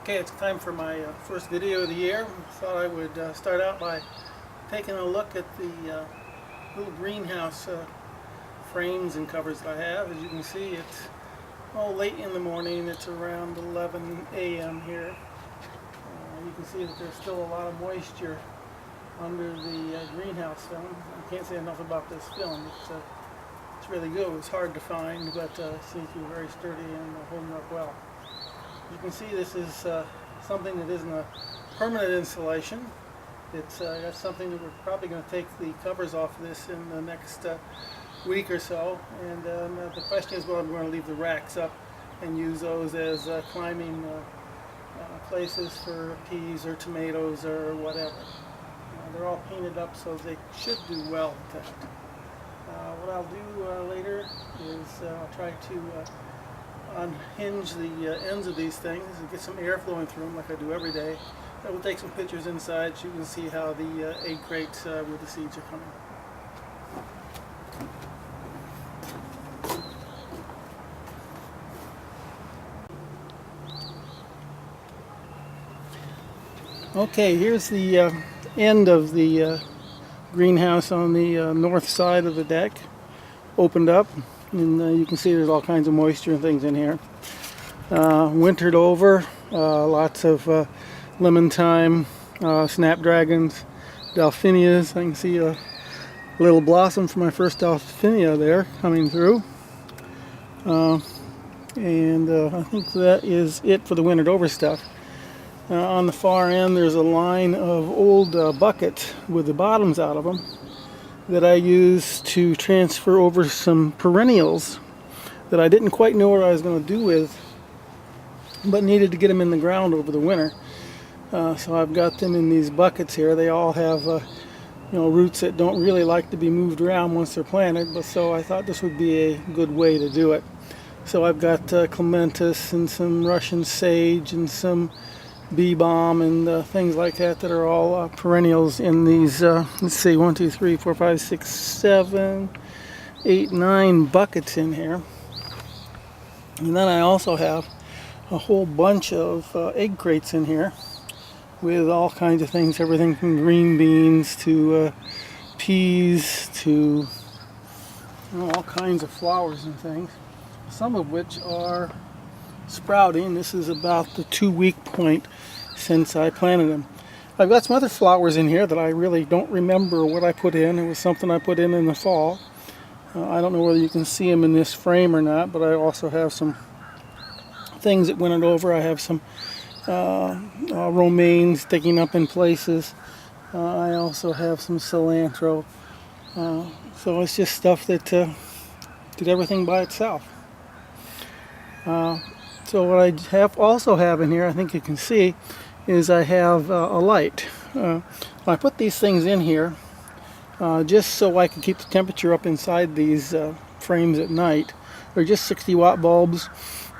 Okay, it's time for my first video of the year. Thought I would start out by taking a look at the little greenhouse frames and covers that I have. As you can see, it's late in the morning. It's around 11 a.m. here. You can see that there's still a lot of moisture under the greenhouse film. I can't say enough about this film. It's really good. It was hard to find, but it seems to be very sturdy and holding up well. You can see this is something that isn't a permanent installation. It's got something that we're probably going to take the covers off of this in the next week or so. And the question is whether I'm going to leave the racks up and use those as climbing places for peas or tomatoes or whatever. They're all painted up, so they should do well with that. What I'll do later is I'll try to unhinge the ends of these things and get some air flowing through them like I do every day. I will take some pictures inside so you can see how the egg crates with the seeds are coming. Okay, here's the end of the greenhouse on the north side of the deck, opened up, and you can see there's all kinds of moisture and things in here. Wintered over, lots of lemon thyme, snapdragons, delphinias. I can see a little blossom from my first delphinia there coming through. And I think that is it for the wintered over stuff. On the far end there's a line of old buckets with the bottoms out of them that I use to transfer over some perennials that I didn't quite know what I was going to do with, but needed to get them in the ground over the winter. So I've got them in these buckets here. They all have roots that don't really like to be moved around once they're planted, but so I thought this would be a good way to do it. So I've got clematis and some Russian sage and some bee balm and things like that that are all perennials in these let's see, 1, 2, 3, 4, 5, 6, 7, 8, 9 buckets in here. And then I also have a whole bunch of egg crates in here with all kinds of things, everything from green beans to peas to all kinds of flowers and things, some of which are sprouting. This is about the 2-week point since I planted them. I've got some other flowers in here that I really don't remember what I put in. It was something I put in the fall. I don't know whether you can see them in this frame or not, but I also have some things that went over. I have some romaine sticking up in places. I also have some cilantro. So it's just stuff that did everything by itself. So what I also have in here, I think you can see, is I have a light. I put these things in here just so I can keep the temperature up inside these frames at night. They're just 60-watt bulbs.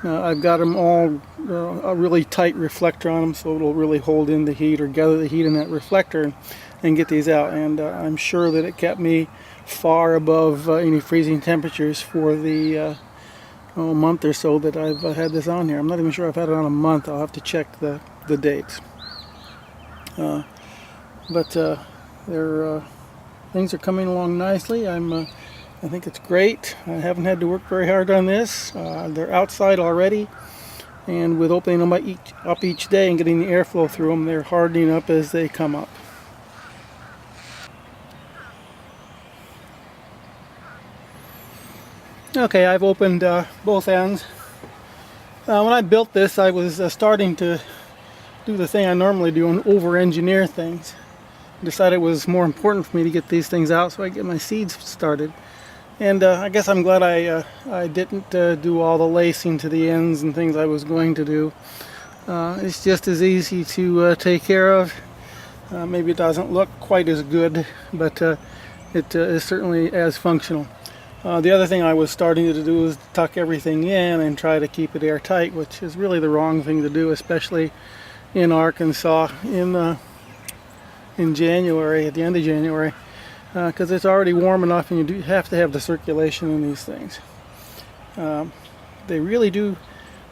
I've got them all a really tight reflector on them, so it'll really hold in the heat or gather the heat in that reflector and get these out. And I'm sure that it kept me far above any freezing temperatures for the month or so that I've had this on here. I'm not even sure I've had it on a month. I'll have to check the dates. But things are coming along nicely. I think it's great. I haven't had to work very hard on this. They're outside already, and with opening them up each day and getting the airflow through them, they're hardening up as they come up. Okay, I've opened both ends. When I built this, I was starting to do the thing I normally do and over-engineer things. I decided it was more important for me to get these things out so I get my seeds started. And I guess I'm glad I didn't do all the lacing to the ends and things I was going to do. It's just as easy to take care of. Maybe it doesn't look quite as good, but it is certainly as functional. The other thing I was starting to do is tuck everything in and try to keep it airtight, which is really the wrong thing to do, especially in Arkansas in January, at the end of January, because it's already warm enough and you do have to have the circulation in these things. They really do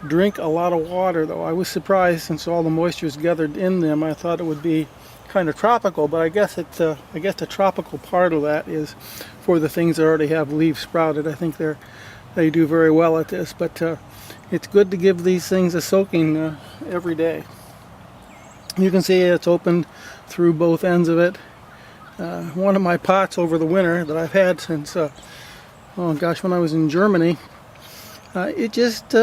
drink a lot of water, though. I was surprised, since all the moisture is gathered in them. I thought it would be kind of tropical, but I guess the tropical part of that is for the things that already have leaves sprouted. I think they do very well at this, but it's good to give these things a soaking every day. You can see it's opened through both ends of it. One of my pots over the winter that I've had since oh gosh, when I was in Germany, it just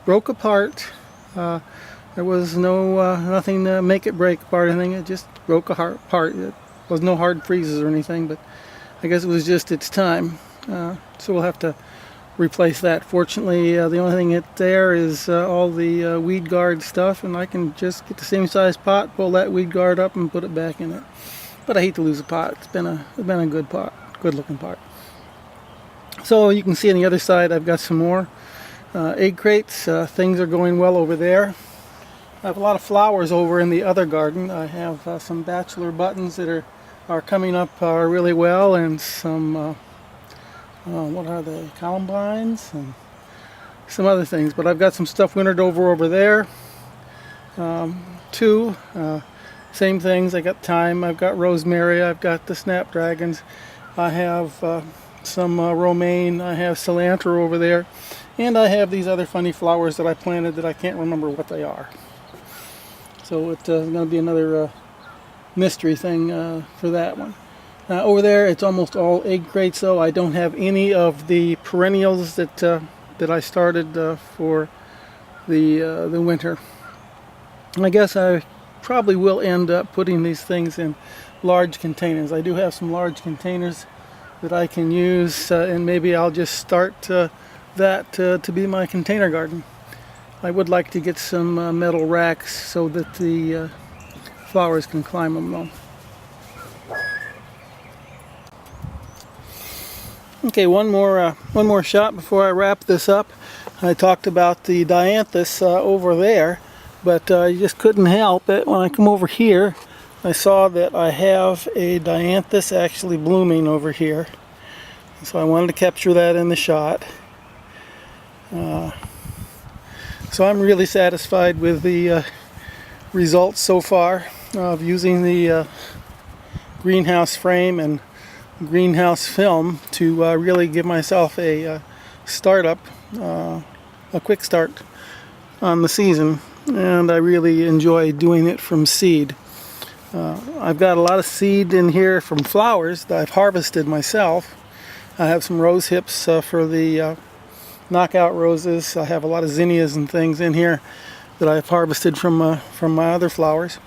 broke apart. There was nothing to make it break apart or anything. It just broke apart. It was no hard freezes or anything, but I guess it was just its time. So we'll have to replace that. Fortunately, the only thing there is all the weed guard stuff, and I can just get the same size pot, pull that weed guard up, and put it back in it. But I hate to lose a pot. It's been a good pot, good looking pot. So you can see on the other side, I've got some more egg crates. Things are going well over there. I have a lot of flowers over in the other garden. I have some bachelor buttons that are coming up really well, and some what are they, columbines and some other things. But I've got some stuff wintered over there too. Same things. I got thyme, I've got rosemary, I've got the snapdragons, I have some romaine, I have cilantro over there, and I have these other funny flowers that I planted that I can't remember what they are. So it's going to be another mystery thing for that one. Over there, it's almost all egg crates, though. I don't have any of the perennials that I started for the winter. I guess I probably will end up putting these things in large containers. I do have some large containers that I can use, and maybe I'll just start that to be my container garden. I would like to get some metal racks so that the flowers can climb them, though. Okay, one more shot before I wrap this up. I talked about the dianthus over there, but I just couldn't help it. When I come over here, I saw that I have a dianthus actually blooming over here. So I wanted to capture that in the shot. So I'm really satisfied with the results so far of using the greenhouse frame and greenhouse film to really give myself a startup, a quick start on the season, and I really enjoy doing it from seed. I've got a lot of seed in here from flowers that I've harvested myself. I have some rose hips for the knockout roses. I have a lot of zinnias and things in here that I've harvested from my other flowers.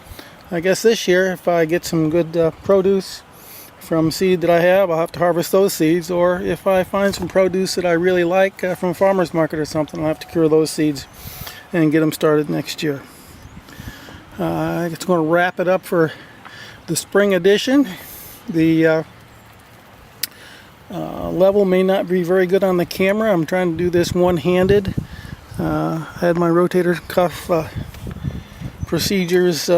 I guess this year, if I get some good produce from seed that I have, I'll have to harvest those seeds, or if I find some produce that I really like from a farmer's market or something, I'll have to cure those seeds and get them started next year. I'm just going to wrap it up for the spring edition. The level may not be very good on the camera. I'm trying to do this one-handed. I had my rotator cuff procedures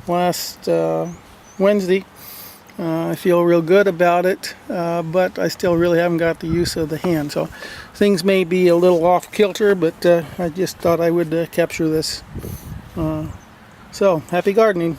last Wednesday. I feel real good about it, but I still really haven't got the use of the hand. So things may be a little off kilter, but I just thought I would capture this. So happy gardening.